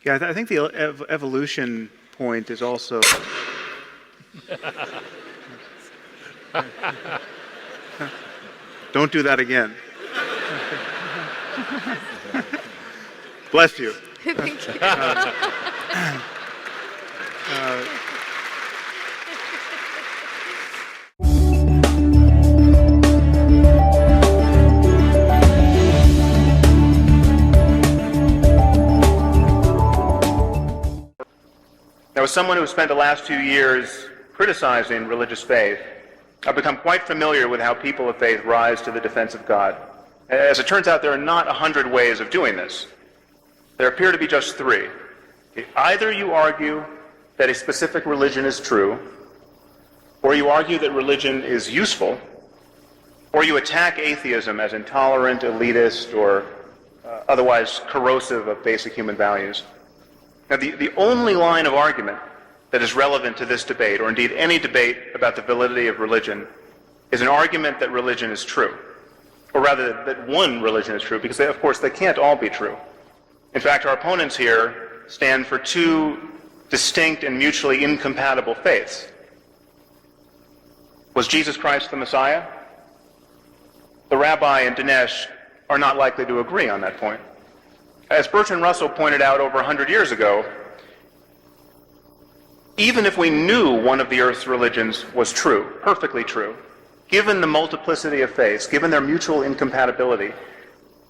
Yeah, I think the evolution point is also... Don't do that again. Bless you. Thank you. Now, as someone who spent the last few years criticizing religious faith, I've become quite familiar with how people of faith rise to the defense of God. As it turns out, there are not 100 ways of doing this. There appear to be just 3. Either you argue that a specific religion is true, or you argue that religion is useful, or you attack atheism as intolerant, elitist, or otherwise corrosive of basic human values. Now, the only line of argument that is relevant to this debate, or indeed any debate about the validity of religion, is an argument that religion is true. Or rather, that one religion is true, because of course they can't all be true. In fact, our opponents here stand for 2 distinct and mutually incompatible faiths. Was Jesus Christ the Messiah? The rabbi and Dinesh are not likely to agree on that point. As Bertrand Russell pointed out over 100 years ago, even if we knew one of the Earth's religions was true, perfectly true, given the multiplicity of faiths, given their mutual incompatibility,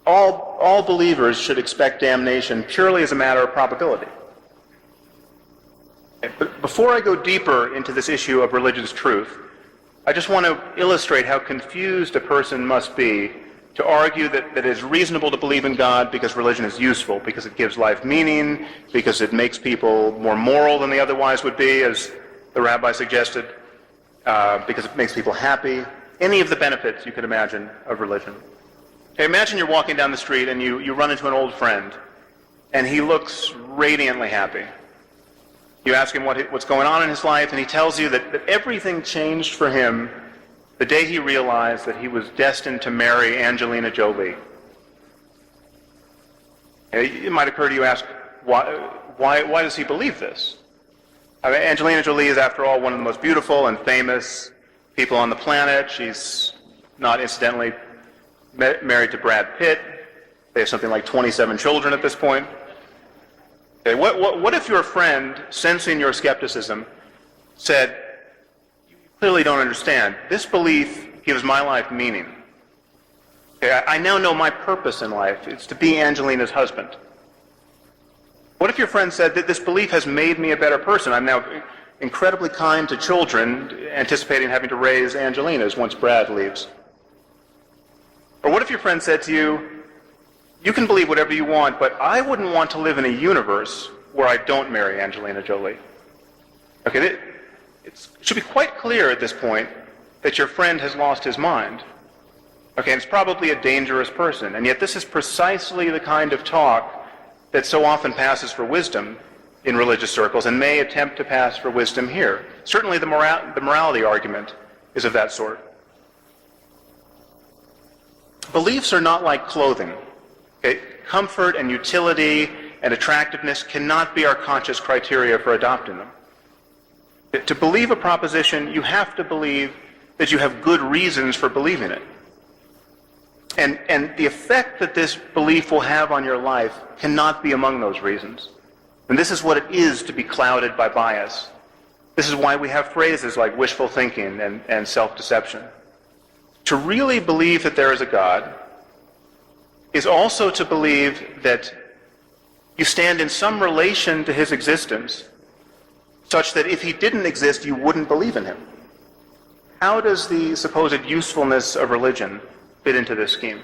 all believers should expect damnation purely as a matter of probability. But before I go deeper into this issue of religious truth, I just want to illustrate how confused a person must be to argue that it is reasonable to believe in God because religion is useful, because it gives life meaning, because it makes people more moral than they otherwise would be, as the rabbi suggested, because it makes people happy, any of the benefits you could imagine of religion. Okay, imagine you're walking down the street and you run into an old friend, and he looks radiantly happy. You ask him what's going on in his life, and he tells you that everything changed for him the day he realized that he was destined to marry Angelina Jolie. It might occur to you to ask, why does he believe this? I mean, Angelina Jolie is, after all, one of the most beautiful and famous people on the planet. She's not incidentally married to Brad Pitt. They have something like 27 children at this point. Okay, what if your friend, sensing your skepticism, said, clearly don't understand. This belief gives my life meaning. Okay, I now know my purpose in life. It's to be Angelina's husband. What if your friend said that this belief has made me a better person? I'm now incredibly kind to children, anticipating having to raise Angelinas once Brad leaves. Or what if your friend said to you, you can believe whatever you want, but I wouldn't want to live in a universe where I don't marry Angelina Jolie. Okay, it should be quite clear at this point that your friend has lost his mind. Okay, and it's probably a dangerous person, and yet this is precisely the kind of talk that so often passes for wisdom in religious circles and may attempt to pass for wisdom here. Certainly the morality argument is of that sort. Beliefs are not like clothing. Okay? Comfort and utility and attractiveness cannot be our conscious criteria for adopting them. To believe a proposition, you have to believe that you have good reasons for believing it. And the effect that this belief will have on your life cannot be among those reasons. And this is what it is to be clouded by bias. This is why we have phrases like wishful thinking and self-deception. To really believe that there is a God is also to believe that you stand in some relation to his existence, such that if he didn't exist, you wouldn't believe in him. How does the supposed usefulness of religion fit into this scheme?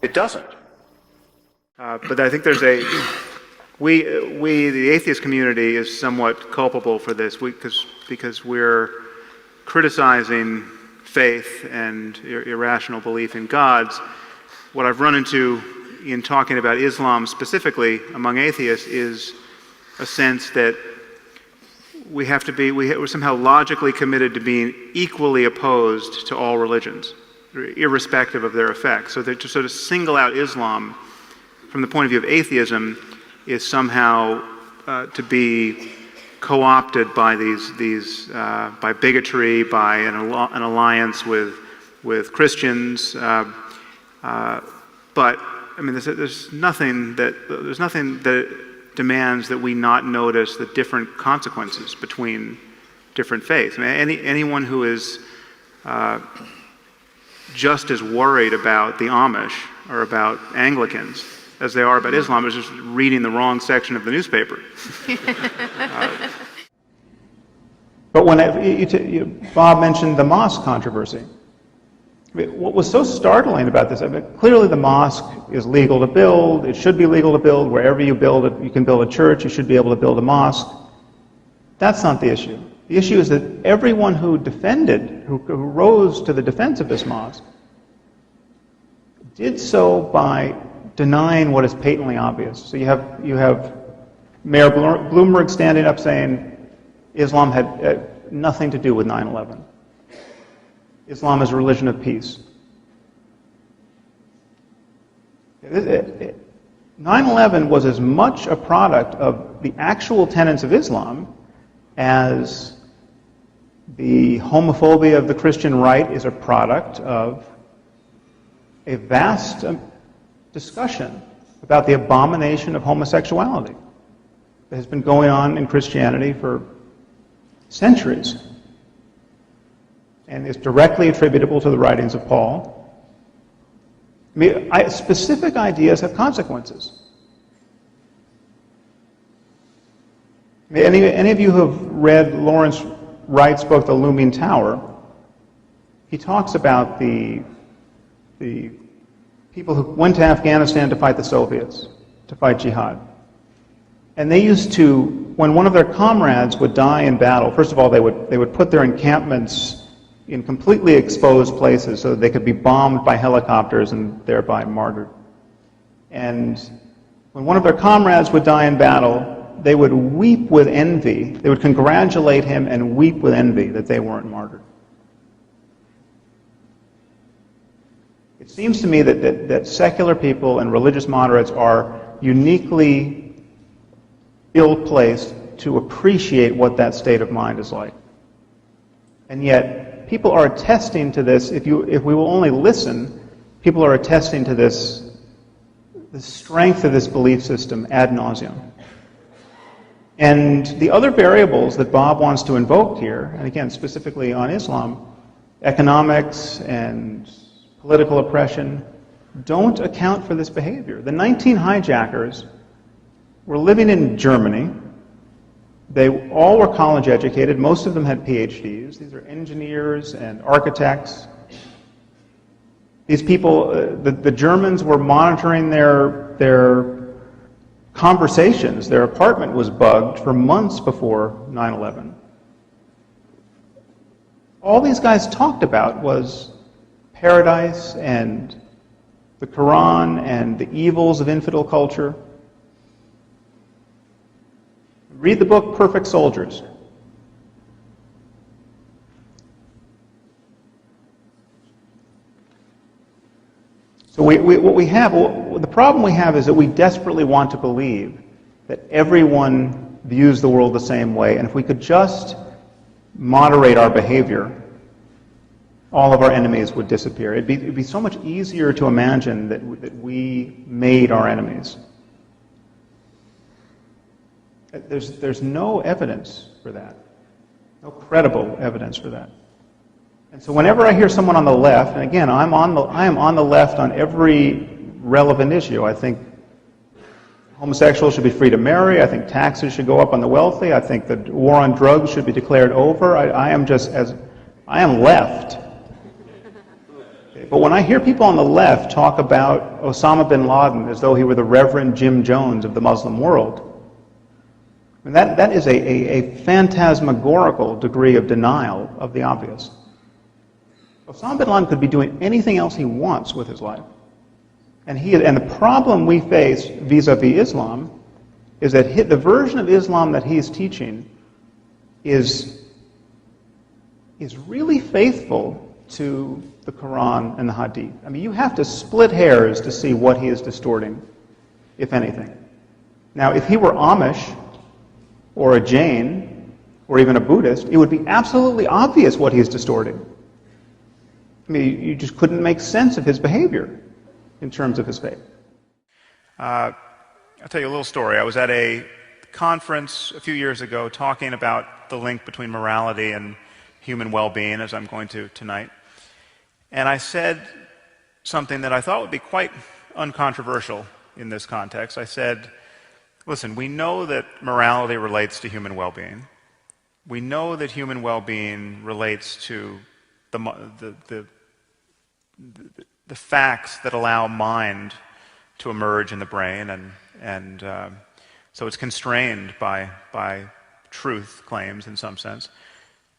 It doesn't. But I think there's the atheist community is somewhat culpable for this because we're criticizing faith and irrational belief in gods. What I've run into in talking about Islam specifically among atheists is a sense that we're somehow logically committed to being equally opposed to all religions, irrespective of their effects. So to sort of single out Islam from the point of view of atheism is somehow to be co-opted by by bigotry, by an alliance with Christians. But I mean, there's nothing that demands that we not notice the different consequences between different faiths. I mean, anyone who is just as worried about the Amish or about Anglicans as they are about Islam is just reading the wrong section of the newspaper. But when Bob mentioned the mosque controversy, I mean, what was so startling about this, I mean, clearly the mosque is legal to build, it should be legal to build, wherever you build it, you can build a church, you should be able to build a mosque. That's not the issue. The issue is that everyone who defended, who rose to the defense of this mosque, did so by denying what is patently obvious. So you have Mayor Bloomberg standing up saying Islam had nothing to do with 9/11. Islam is a religion of peace. 9/11 was as much a product of the actual tenets of Islam as the homophobia of the Christian right is a product of a vast discussion about the abomination of homosexuality that has been going on in Christianity for centuries and is directly attributable to the writings of Paul. I mean, specific ideas have consequences. I mean, any of you who have read Lawrence Wright's book, The Looming Tower, he talks about the people who went to Afghanistan to fight the Soviets, to fight jihad. And they used to, when one of their comrades would die in battle, first of all, they would put their encampments in completely exposed places so that they could be bombed by helicopters and thereby martyred. And when one of their comrades would die in battle, they would weep with envy. They would congratulate him and weep with envy that they weren't martyred. It seems to me that secular people and religious moderates are uniquely ill-placed to appreciate what that state of mind is like. And yet, people are attesting to this. If we will only listen, people are attesting to this, the strength of this belief system ad nauseum. And the other variables that Bob wants to invoke here, and again, specifically on Islam, economics and political oppression, don't account for this behavior. The 19 hijackers were living in Germany. They all were college educated. Most of them had PhDs. These are engineers and architects. These people, the Germans were monitoring their conversations. Their apartment was bugged for months before 9/11. All these guys talked about was paradise and the Quran and the evils of infidel culture. Read the book Perfect Soldiers. So the problem we have is that we desperately want to believe that everyone views the world the same way, and if we could just moderate our behavior, all of our enemies would disappear. It'd be so much easier to imagine that we made our enemies. There's no evidence for that, no credible evidence for that. And so whenever I hear someone on the left, and again, I am on the left on every relevant issue. I think homosexuals should be free to marry. I think taxes should go up on the wealthy. I think the war on drugs should be declared over. I am left. But when I hear people on the left talk about Osama bin Laden as though he were the Reverend Jim Jones of the Muslim world, and that is a phantasmagorical degree of denial of the obvious. Osama bin Laden could be doing anything else he wants with his life. And the problem we face vis-a-vis Islam is that the version of Islam that he is teaching is really faithful to the Quran and the Hadith. I mean, you have to split hairs to see what he is distorting, if anything. Now, if he were Amish, or a Jain, or even a Buddhist, it would be absolutely obvious what he's distorting. I mean, you just couldn't make sense of his behavior in terms of his faith. I'll tell you a little story. I was at a conference a few years ago talking about the link between morality and human well-being, as I'm going to tonight. And I said something that I thought would be quite uncontroversial in this context. I said, listen, we know that morality relates to human well-being. We know that human well-being relates to the facts that allow mind to emerge in the brain, and so it's constrained by truth claims in some sense.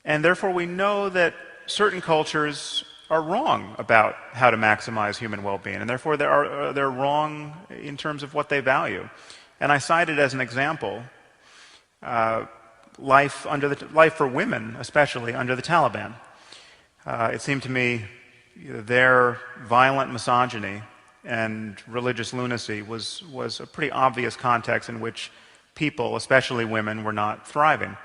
And therefore we know that certain cultures are wrong about how to maximize human well-being, and therefore they're wrong in terms of what they value. And I cited as an example life for women, especially under the Taliban. It seemed to me their violent misogyny and religious lunacy was a pretty obvious context in which people, especially women, were not thriving.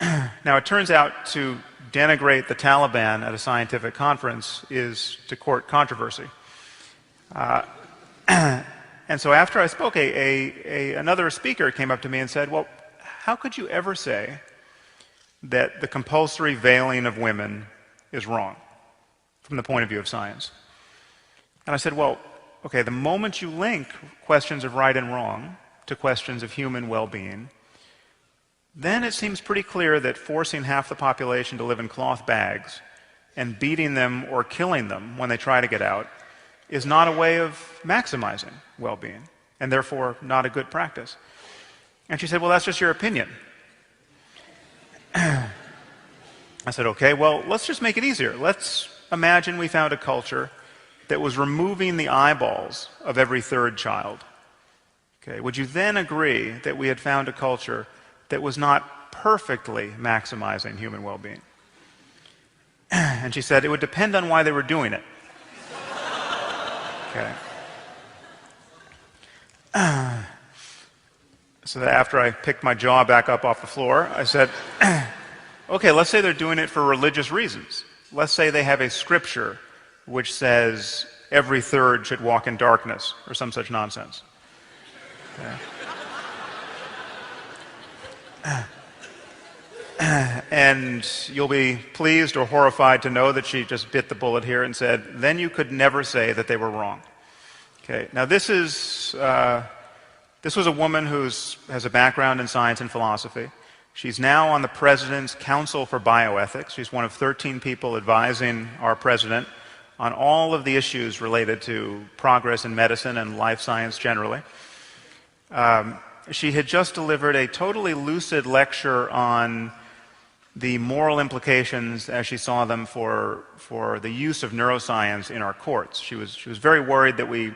Now, it turns out to denigrate the Taliban at a scientific conference is to court controversy. And so after I spoke, another speaker came up to me and said, well, how could you ever say that the compulsory veiling of women is wrong from the point of view of science? And I said, well, okay, the moment you link questions of right and wrong to questions of human well-being, then it seems pretty clear that forcing half the population to live in cloth bags and beating them or killing them when they try to get out is not a way of maximizing well-being, and therefore not a good practice. And she said, well, that's just your opinion. I said, okay, well, let's just make it easier. Let's imagine we found a culture that was removing the eyeballs of every third child. Okay, would you then agree that we had found a culture that was not perfectly maximizing human well-being? And she said, it would depend on why they were doing it. Okay. So that after I picked my jaw back up off the floor, I said, okay, let's say they're doing it for religious reasons. Let's say they have a scripture which says every third should walk in darkness, or some such nonsense. Okay. And you'll be pleased or horrified to know that she just bit the bullet here and said, then you could never say that they were wrong. Okay. Now this was a woman who has a background in science and philosophy. She's now on the President's Council for Bioethics. She's one of 13 people advising our President on all of the issues related to progress in medicine and life science generally. She had just delivered a totally lucid lecture on the moral implications as she saw them for the use of neuroscience in our courts. She was very worried that we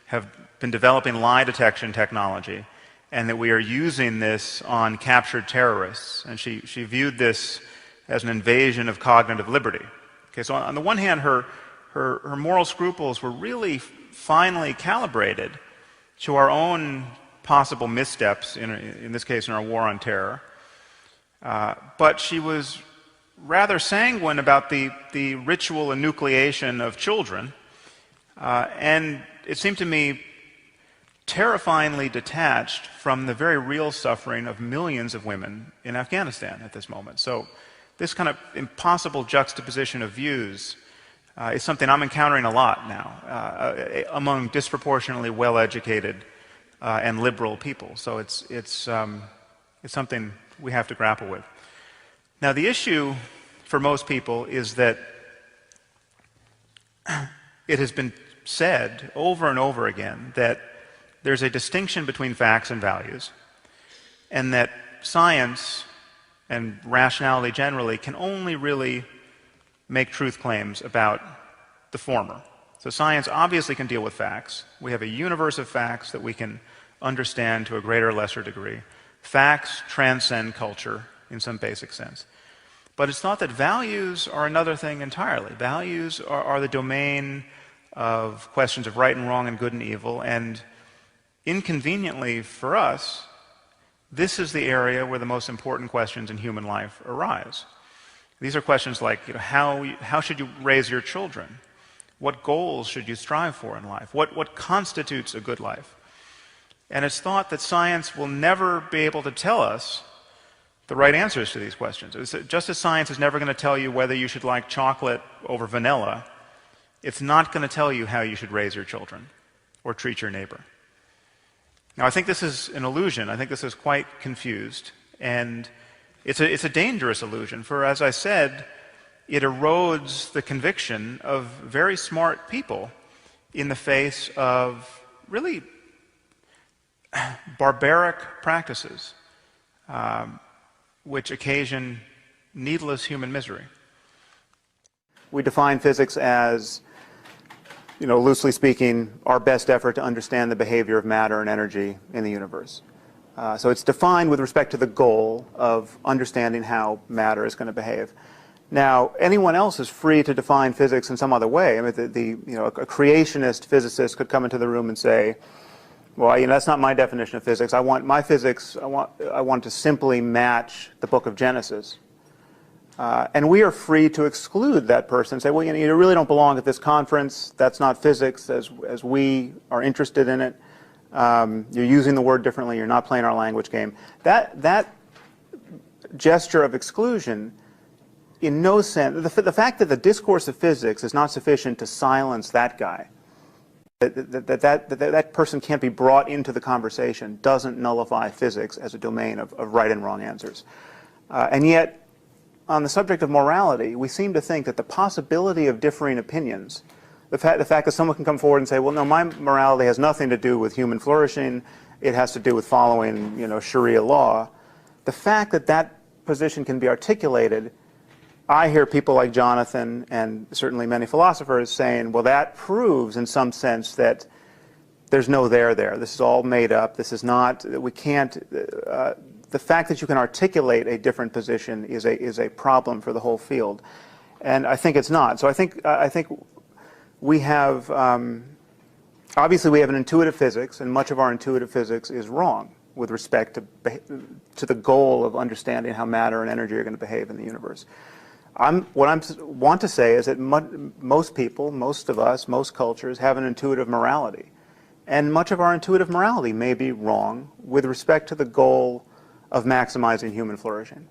have been developing lie detection technology and that we are using this on captured terrorists. And she viewed this as an invasion of cognitive liberty. Okay, so on the one hand, her moral scruples were really finely calibrated to our own possible missteps, in this case in our war on terror. But she was rather sanguine about the ritual enucleation of children, and it seemed to me terrifyingly detached from the very real suffering of millions of women in Afghanistan at this moment. So this kind of impossible juxtaposition of views is something I'm encountering a lot now among disproportionately well-educated and liberal people. So it's something we have to grapple with. Now, the issue for most people is that it has been said over and over again that there's a distinction between facts and values, and that science and rationality generally can only really make truth claims about the former. So science obviously can deal with facts. We have a universe of facts that we can understand to a greater or lesser degree. Facts transcend culture in some basic sense. But it's thought that values are another thing entirely. Values are the domain of questions of right and wrong and good and evil, and inconveniently for us, this is the area where the most important questions in human life arise. These are questions like, how should you raise your children? What goals should you strive for in life? What constitutes a good life? And it's thought that science will never be able to tell us the right answers to these questions. Just as science is never going to tell you whether you should like chocolate over vanilla, it's not going to tell you how you should raise your children or treat your neighbor. Now, I think this is an illusion. I think this is quite confused. And it's a dangerous illusion, for as I said, it erodes the conviction of very smart people in the face of really barbaric practices which occasion needless human misery. We define physics as, loosely speaking, our best effort to understand the behavior of matter and energy in the universe. So it's defined with respect to the goal of understanding how matter is going to behave. Now, anyone else is free to define physics in some other way. I mean, a creationist physicist could come into the room and say, well, that's not my definition of physics. I want my physics, I want to simply match the book of Genesis. And we are free to exclude that person and say, well, you really don't belong at this conference. That's not physics as we are interested in it. You're using the word differently. You're not playing our language game. That gesture of exclusion, in no sense, the fact that the discourse of physics is not sufficient to silence that guy, that person can't be brought into the conversation, doesn't nullify physics as a domain of right and wrong answers. And yet, on the subject of morality, we seem to think that the possibility of differing opinions, the fact that someone can come forward and say, well, no, my morality has nothing to do with human flourishing, it has to do with following, Sharia law, the fact that that position can be articulated, I hear people like Jonathan and certainly many philosophers saying, well, that proves in some sense that there's no there. This is all made up. This is not, we can't, the fact that you can articulate a different position is a problem for the whole field. And I think it's not. So I think we have, obviously we have an intuitive physics, and much of our intuitive physics is wrong with respect to the goal of understanding how matter and energy are going to behave in the universe. What I want to say is that most people, most of us, most cultures have an intuitive morality. And much of our intuitive morality may be wrong with respect to the goal of maximizing human flourishing.